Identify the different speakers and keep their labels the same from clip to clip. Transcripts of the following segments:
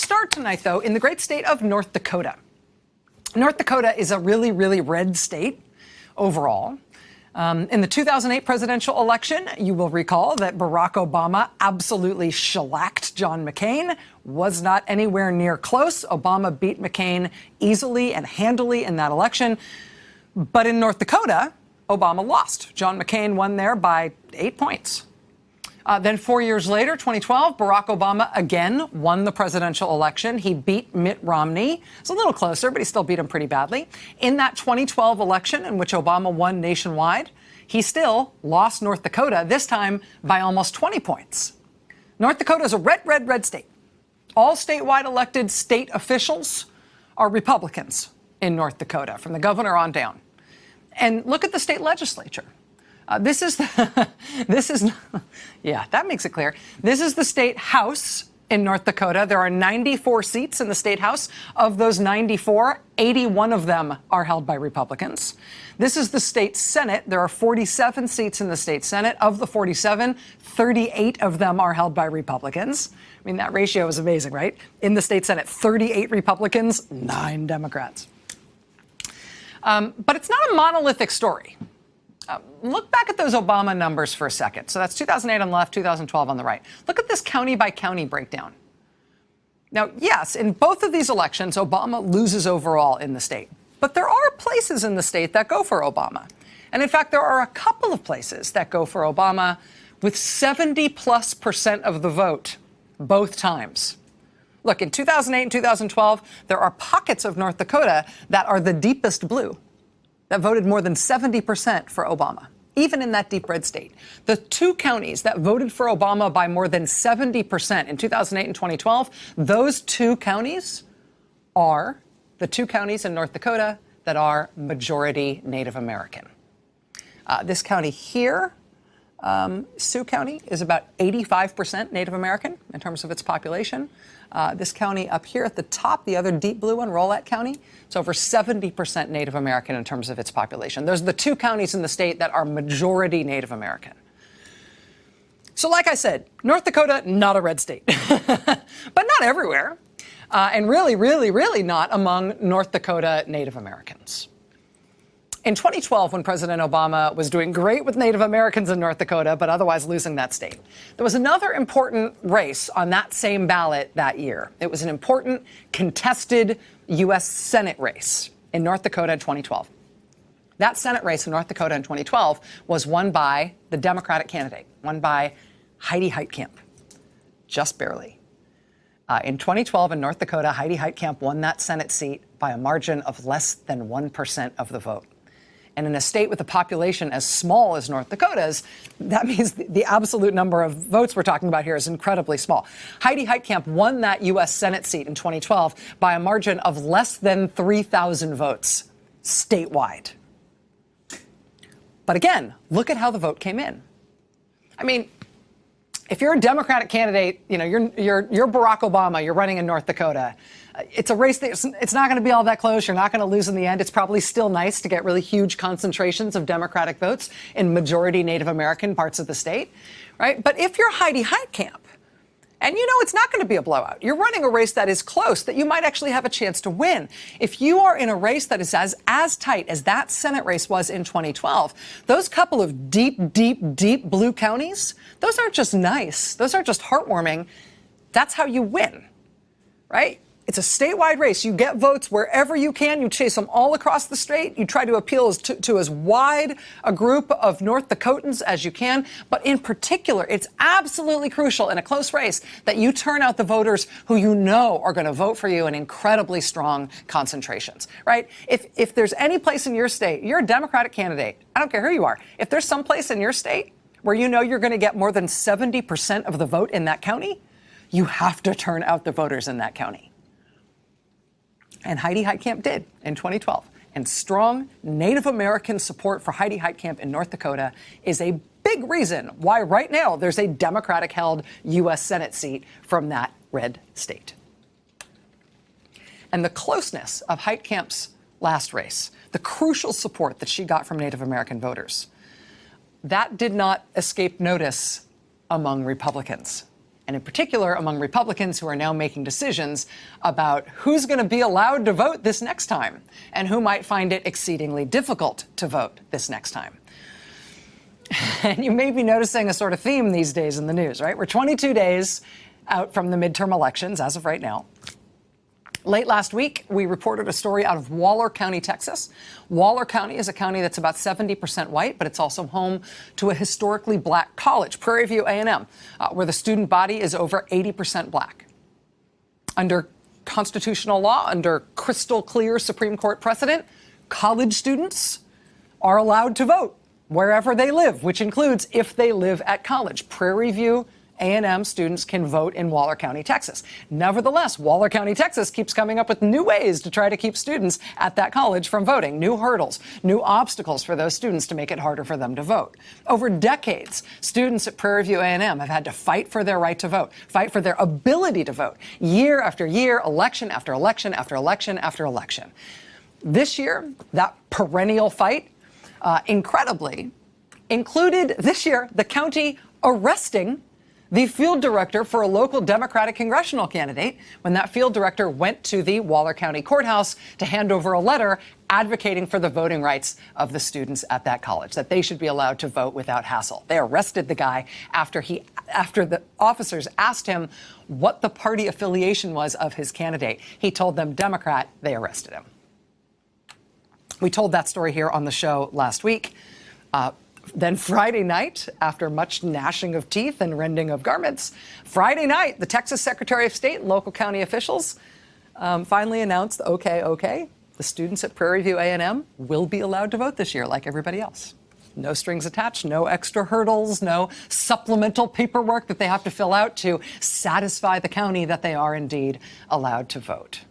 Speaker 1: start tonight, though, in the great state of North Dakota. North Dakota is a really, really red state overall. In the 2008 presidential election, you will recall that Barack Obama absolutely shellacked John McCain, was not anywhere near close. Obama beat McCain easily and handily in that election. But in North Dakota, Obama lost. John McCain won there by 8 points. Then 4 years later, 2012, Barack Obama again won the presidential election. He beat Mitt Romney. It's a little closer, but he still beat him pretty badly. In that 2012 election, in which Obama won nationwide, he still lost North Dakota, this time by almost 20 points. North Dakota is a red, red, red state. All statewide elected state officials are Republicans in North Dakota, from the governor on down. And look at the state legislature. Yeah, that makes it clear. This is the state house in North Dakota. There are 94 seats in the state house. Of those 94, 81 of them are held by Republicans. This is the state Senate. There are 47 seats in the state Senate. Of the 47, 38 of them are held by Republicans. I mean, that ratio is amazing, right? In the state Senate, 38 Republicans, 9 Democrats. But it's not a monolithic story. Look back at those Obama numbers for a second. So that's 2008 on the left, 2012 on the right. Look at this county by county breakdown. Now, yes, in both of these elections, Obama loses overall in the state. But there are places in the state that go for Obama. And in fact, there are a couple of places that go for Obama with 70+% of the vote both times. Look, in 2008 and 2012, there are pockets of North Dakota that are the deepest blue, that voted more than 70% for Obama, even in that deep red state. The two counties that voted for Obama by more than 70% in 2008 and 2012, those two counties are the two counties in North Dakota that are majority Native American. This county here, Sioux County, is about 85% Native American in terms of its population. This county up here at the top, the other deep blue one, Rolette County, it's over 70% Native American in terms of its population. Those are the two counties in the state that are majority Native American. So like I said, North Dakota, not a red state, but not everywhere. And really, really, really not among North Dakota Native Americans. In 2012, when President Obama was doing great with Native Americans in North Dakota, but otherwise losing that state, there was another important race on that same ballot that year. It was an important contested U.S. Senate race in North Dakota in 2012. That Senate race in North Dakota in 2012 was won by the Democratic candidate, won by Heidi Heitkamp, just barely. In 2012 in North Dakota, Heidi Heitkamp won that Senate seat by a margin of less than 1% of the vote. And in a state with a population as small as North Dakota's, that means the absolute number of votes we're talking about here is incredibly small. Heidi Heitkamp won that U.S. Senate seat in 2012 by a margin of less than 3,000 votes statewide. But again, look at how the vote came in. I mean, if you're a Democratic candidate, you know, you're Barack Obama, you're running in North Dakota. It's a race that it's not going to be all that close. You're not going to lose in the end. It's probably still nice to get really huge concentrations of Democratic votes in majority Native American parts of the state, right? But if you're Heidi Heitkamp, and you know it's not going to be a blowout, you're running a race that is close, that you might actually have a chance to win. If you are in a race that is as tight as that Senate race was in 2012, those couple of deep, deep, deep blue counties, those aren't just nice. Those aren't just heartwarming. That's how you win, right? It's a statewide race. You get votes wherever you can. You chase them all across the state. You try to appeal to as wide a group of North Dakotans as you can. But in particular, it's absolutely crucial in a close race that you turn out the voters who you know are going to vote for you in incredibly strong concentrations, right? If there's any place in your state, you're a Democratic candidate, I don't care who you are. If there's some place in your state where you know you're going to get more than 70% of the vote in that county, you have to turn out the voters in that county. And Heidi Heitkamp did in 2012. And strong Native American support for Heidi Heitkamp in North Dakota is a big reason why right now there's a Democratic-held U.S. Senate seat from that red state. And the closeness of Heitkamp's last race, the crucial support that she got from Native American voters, that did not escape notice among Republicans. and in particular among Republicans who are now making decisions about who's going to be allowed to vote this next time and who might find it exceedingly difficult to vote this next time. And you may be noticing a sort of theme these days in the news, right? We're 22 days out from the midterm elections as of right now. Late last week, we reported a story out of Waller County, Texas. Waller County is a county that's about 70% white, but it's also home to a historically black college, Prairie View A&M, where the student body is over 80% black. Under constitutional law, under crystal clear Supreme Court precedent, college students are allowed to vote wherever they live, which includes if they live at college. Prairie View A&M students can vote in Waller County, Texas. Nevertheless, Waller County, Texas keeps coming up with new ways to try to keep students at that college from voting, new hurdles, new obstacles for those students to make it harder for them to vote. Over decades, students at Prairie View A&M have had to fight for their right to vote, fight for their ability to vote, year after year, election after election after election after election. This year, that perennial fight, incredibly, included this year the county arresting the field director for a local Democratic congressional candidate when that field director went to the Waller County Courthouse to hand over a letter advocating for the voting rights of the students at that college, that they should be allowed to vote without hassle. They arrested the guy after the officers asked him what the party affiliation was of his candidate. He told them Democrat. They arrested him. We told that story here on the show last week. Then Friday night, after much gnashing of teeth and rending of garments, Friday night, the Texas Secretary of State and local county officials finally announced, okay, the students at Prairie View A&M will be allowed to vote this year like everybody else. No strings attached, no extra hurdles, no supplemental paperwork that they have to fill out to satisfy the county that they are indeed allowed to vote.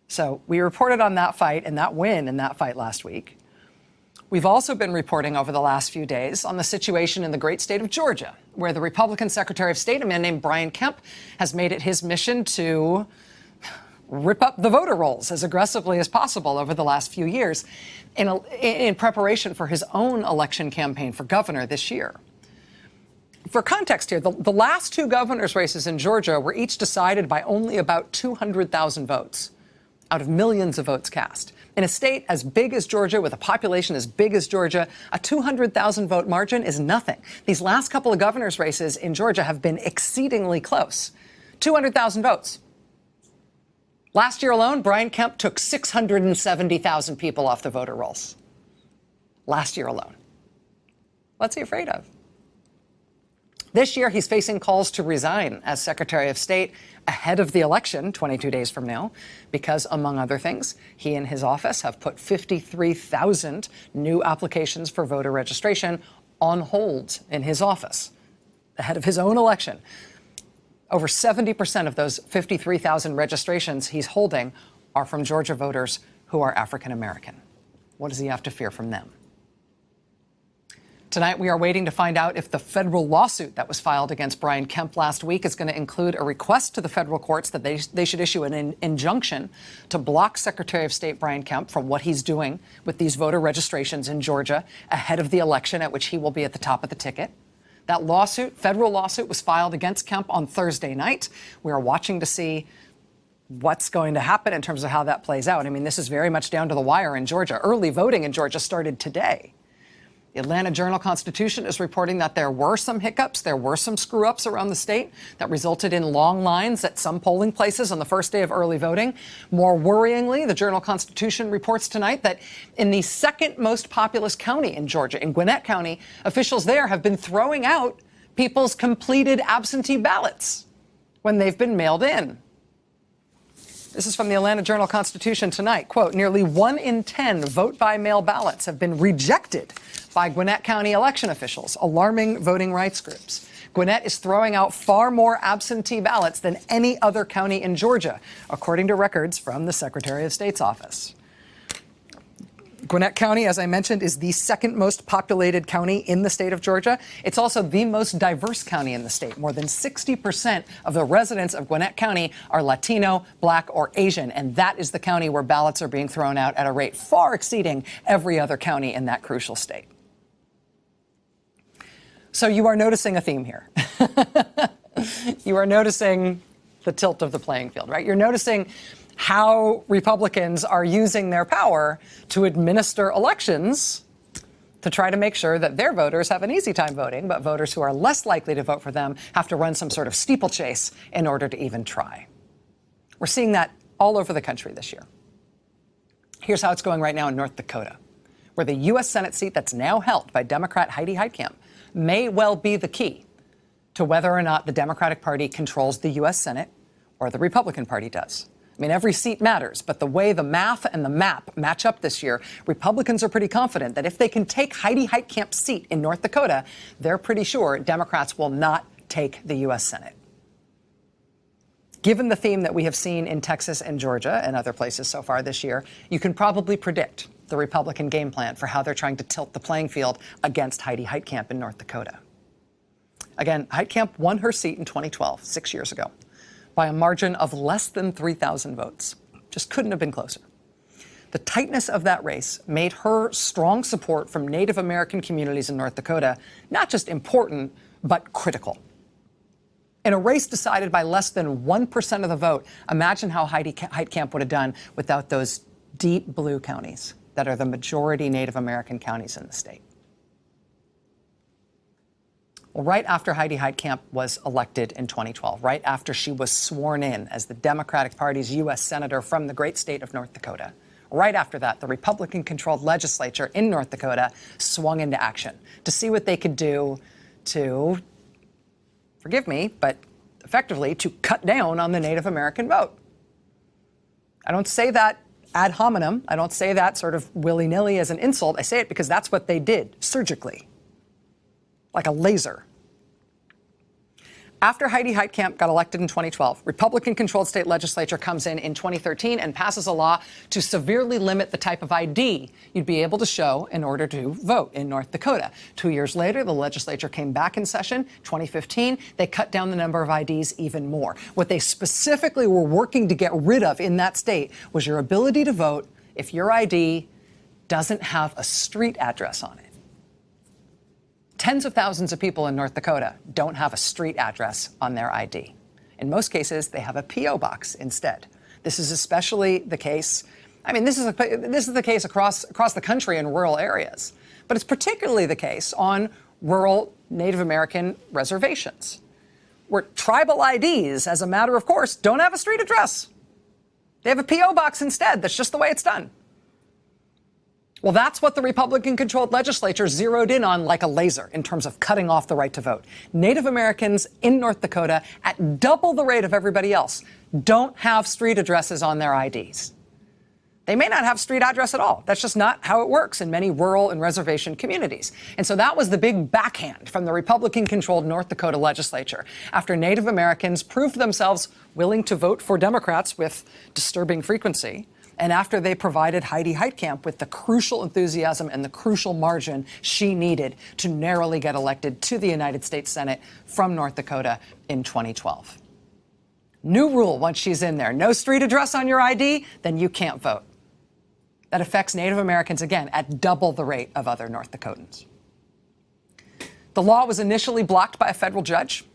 Speaker 1: So we reported on that fight and that win in that fight last week. We've also been reporting over the last few days on the situation in the great state of Georgia, where the Republican Secretary of State, a man named Brian Kemp, has made it his mission to rip up the voter rolls as aggressively as possible over the last few years in preparation for his own election campaign for governor this year. For context here, the last two governor's races in Georgia were each decided by only about 200,000 votes out of millions of votes cast. In a state as big as Georgia, with a population as big as Georgia, a 200,000 vote margin is nothing. These last couple of governor's races in Georgia have been exceedingly close. 200,000 votes. Last year alone, Brian Kemp took 670,000 people off the voter rolls. Last year alone. What's he afraid of? This year, he's facing calls to resign as Secretary of State ahead of the election, 22 days from now, because, among other things, he and his office have put 53,000 new applications for voter registration on hold in his office ahead of his own election. Over 70% of those 53,000 registrations he's holding are from Georgia voters who are African American. What does he have to fear from them? Tonight, we are waiting to find out if the federal lawsuit that was filed against Brian Kemp last week is going to include a request to the federal courts that they should issue an injunction to block Secretary of State Brian Kemp from what he's doing with these voter registrations in Georgia ahead of the election at which he will be at the top of the ticket. That lawsuit, federal lawsuit, was filed against Kemp on Thursday night. We are watching to see what's going to happen in terms of how that plays out. I mean, this is very much down to the wire in Georgia. Early voting in Georgia started today. The Atlanta Journal-Constitution is reporting that there were some hiccups, there were some screw-ups around the state that resulted in long lines at some polling places on the first day of early voting. More worryingly, the Journal-Constitution reports tonight that in the second most populous county in Georgia, in Gwinnett County, officials there have been throwing out people's completed absentee ballots when they've been mailed in. This is from the Atlanta Journal-Constitution tonight. Quote, nearly 1 in 10 vote-by-mail ballots have been rejected by Gwinnett County election officials, alarming voting rights groups. Gwinnett is throwing out far more absentee ballots than any other county in Georgia, according to records from the Secretary of State's office. Gwinnett County, as I mentioned, is the second most populated county in the state of Georgia. It's also the most diverse county in the state. More than 60% of the residents of Gwinnett County are Latino, Black, or Asian, and that is the county where ballots are being thrown out at a rate far exceeding every other county in that crucial state. So you are noticing a theme here. You are noticing the tilt of the playing field, right? You're noticing how Republicans are using their power to administer elections to try to make sure that their voters have an easy time voting, but voters who are less likely to vote for them have to run some sort of steeplechase in order to even try. We're seeing that all over the country this year. Here's how it's going right now in North Dakota, where the U.S. Senate seat that's now held by Democrat Heidi Heitkamp may well be the key to whether or not the Democratic Party controls the U.S. Senate or the Republican Party does. I mean, every seat matters, but the way the math and the map match up this year, Republicans are pretty confident that if they can take Heidi Heitkamp's seat in North Dakota, they're pretty sure Democrats will not take the U.S. Senate. Given the theme that we have seen in Texas and Georgia and other places so far this year, you can probably predict the Republican game plan for how they're trying to tilt the playing field against Heidi Heitkamp in North Dakota. Again, Heitkamp won her seat in 2012, 6 years ago, by a margin of less than 3,000 votes. Just couldn't have been closer. The tightness of that race made her strong support from Native American communities in North Dakota not just important, but critical. In a race decided by less than 1% of the vote, imagine how Heidi Heitkamp would have done without those deep blue counties that are the majority Native American counties in the state. Well, right after Heidi Heitkamp was elected in 2012, right after she was sworn in as the Democratic Party's U.S. Senator from the great state of North Dakota, right after that, the Republican-controlled legislature in North Dakota swung into action to see what they could do to, forgive me, but effectively to cut down on the Native American vote. I don't say that ad hominem. I don't say that sort of willy-nilly as an insult. I say it because that's what they did, surgically, like a laser. After Heidi Heitkamp got elected in 2012, Republican-controlled state legislature comes in 2013 and passes a law to severely limit the type of ID you'd be able to show in order to vote in North Dakota. 2 years later, the legislature came back in session, 2015. They cut down the number of IDs even more. What they specifically were working to get rid of in that state was your ability to vote if your ID doesn't have a street address on it. Tens of thousands of people in North Dakota don't have a street address on their ID. In most cases, they have a P.O. box instead. This is especially the case. I mean, this is the case across the country in rural areas, but it's particularly the case on rural Native American reservations, where tribal IDs, as a matter of course, don't have a street address. They have a P.O. box instead. That's just the way it's done. Well, that's what the Republican-controlled legislature zeroed in on like a laser in terms of cutting off the right to vote. Native Americans in North Dakota, at double the rate of everybody else, don't have street addresses on their IDs. They may not have street address at all. That's just not how it works in many rural and reservation communities. And so that was the big backhand from the Republican-controlled North Dakota legislature after Native Americans proved themselves willing to vote for Democrats with disturbing frequency, and after they provided Heidi Heitkamp with the crucial enthusiasm and the crucial margin she needed to narrowly get elected to the United States Senate from North Dakota in 2012. New rule once she's in there. No street address on your ID, then you can't vote. That affects Native Americans, again, at double the rate of other North Dakotans. The law was initially blocked by a federal judge.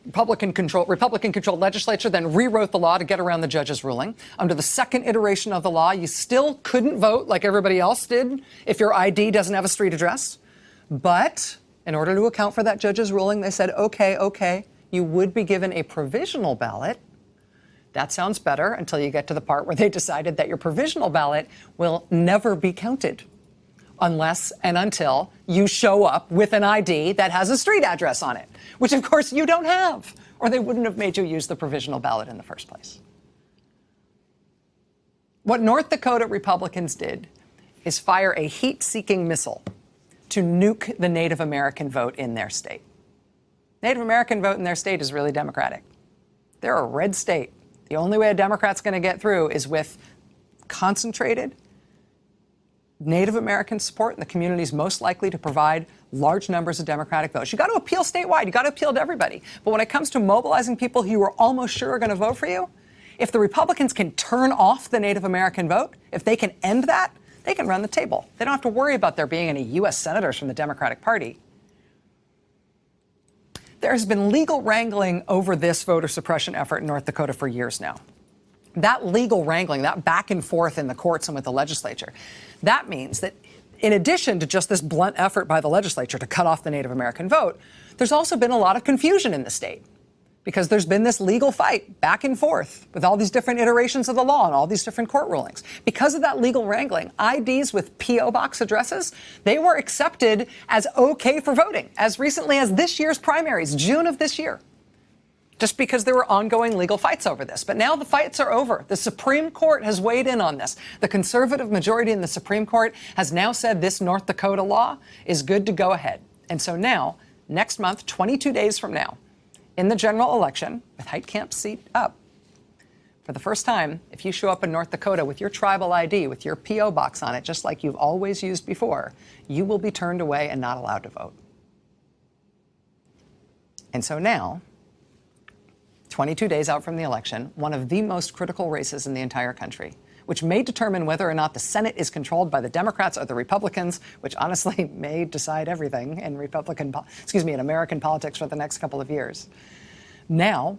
Speaker 1: Republican-controlled legislature then rewrote the law to get around the judge's ruling. Under the second iteration of the law, you still couldn't vote like everybody else did if your ID doesn't have a street address. But in order to account for that judge's ruling, they said, okay, you would be given a provisional ballot. That sounds better until you get to the part where they decided that your provisional ballot will never be counted unless and until you show up with an ID that has a street address on it, which of course you don't have, or they wouldn't have made you use the provisional ballot in the first place. What North Dakota Republicans did is fire a heat-seeking missile to nuke the Native American vote in their state. Native American vote in their state is really Democratic. They're a red state. The only way a Democrat's going to get through is with concentrated Native American support in the communities most likely to provide large numbers of Democratic votes. You got to appeal statewide. You got to appeal to everybody. But when it comes to mobilizing people who you are almost sure are going to vote for you, if the Republicans can turn off the Native American vote, if they can end that, they can run the table. They don't have to worry about there being any U.S. senators from the Democratic Party. There has been legal wrangling over this voter suppression effort in North Dakota for years now. That legal wrangling, that back and forth in the courts and with the legislature, that means that in addition to just this blunt effort by the legislature to cut off the Native American vote, there's also been a lot of confusion in the state because there's been this legal fight back and forth with all these different iterations of the law and all these different court rulings. Because of that legal wrangling, IDs with P.O. box addresses, they were accepted as okay for voting as recently as this year's primaries, June of this year, just because there were ongoing legal fights over this. But now the fights are over. The Supreme Court has weighed in on this. The conservative majority in the Supreme Court has now said this North Dakota law is good to go ahead. And so now, next month, 22 days from now, in the general election, with Heitkamp's seat up, for the first time, if you show up in North Dakota with your tribal ID, with your P.O. box on it, just like you've always used before, you will be turned away and not allowed to vote. And so now, 22 days out from the election, one of the most critical races in the entire country, which may determine whether or not the Senate is controlled by the Democrats or the Republicans, which honestly may decide everything in in American politics for the next couple of years. Now,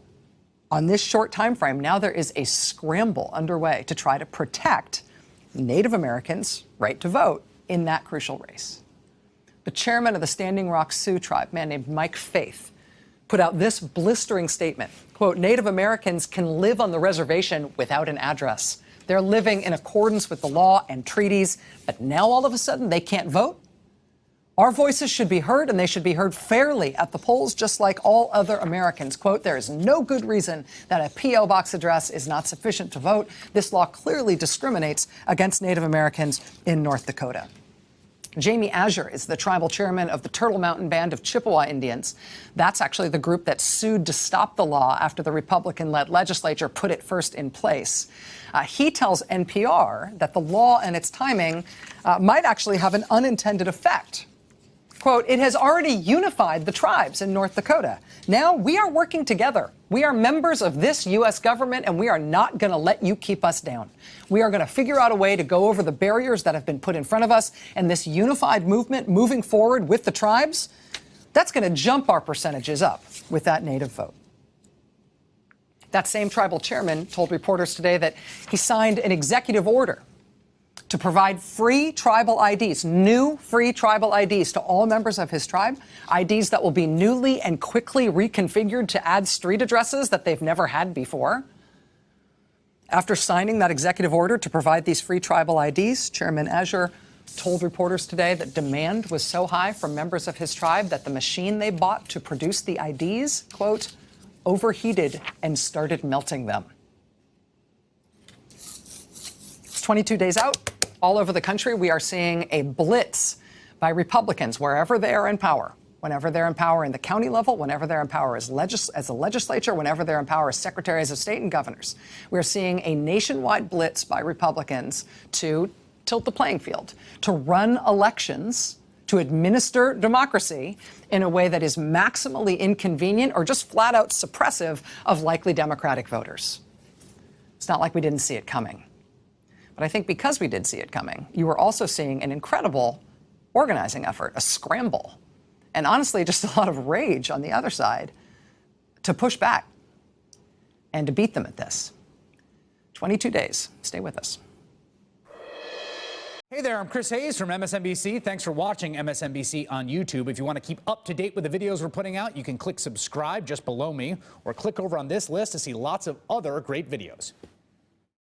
Speaker 1: on this short time frame, now there is a scramble underway to try to protect Native Americans' right to vote in that crucial race. The chairman of the Standing Rock Sioux tribe, a man named Mike Faith, put out this blistering statement, quote, "Native Americans can live on the reservation without an address. They're living in accordance with the law and treaties, but now all of a sudden they can't vote? Our voices should be heard, and they should be heard fairly at the polls, just like all other Americans." Quote, "There is no good reason that a P.O. box address is not sufficient to vote. This law clearly discriminates against Native Americans in North Dakota." Jamie Azure is the tribal chairman of the Turtle Mountain Band of Chippewa Indians. That's actually the group that sued to stop the law after the Republican-led legislature put it first in place. He tells NPR that the law and its timing might actually have an unintended effect. Quote, "It has already unified the tribes in North Dakota. Now we are working together. We are members of this U.S. government, and we are not going to let you keep us down. We are going to figure out a way to go over the barriers that have been put in front of us, and this unified movement moving forward with the tribes, that's going to jump our percentages up with that Native vote." That same tribal chairman told reporters today that he signed an executive order to provide free tribal IDs, new free tribal IDs to all members of his tribe, IDs that will be newly and quickly reconfigured to add street addresses that they've never had before. After signing that executive order to provide these free tribal IDs, Chairman Azure told reporters today that demand was so high from members of his tribe that the machine they bought to produce the IDs, quote, overheated and started melting them. It's 22 days out. All over the country, we are seeing a blitz by Republicans wherever they are in power, whenever they're in power in the county level, whenever they're in power as a legislature, whenever they're in power as secretaries of state and governors. We're seeing a nationwide blitz by Republicans to tilt the playing field, to run elections, to administer democracy in a way that is maximally inconvenient or just flat out suppressive of likely Democratic voters. It's not like we didn't see it coming. But I think because we did see it coming, you were also seeing an incredible organizing effort, a scramble, and honestly, just a lot of rage on the other side to push back and to beat them at this. 22 days. Stay with us.
Speaker 2: Hey there, I'm Chris Hayes from MSNBC. Thanks for watching MSNBC on YouTube. If you want to keep up to date with the videos we're putting out, you can click subscribe just below me or click over on this list to see lots of other great videos.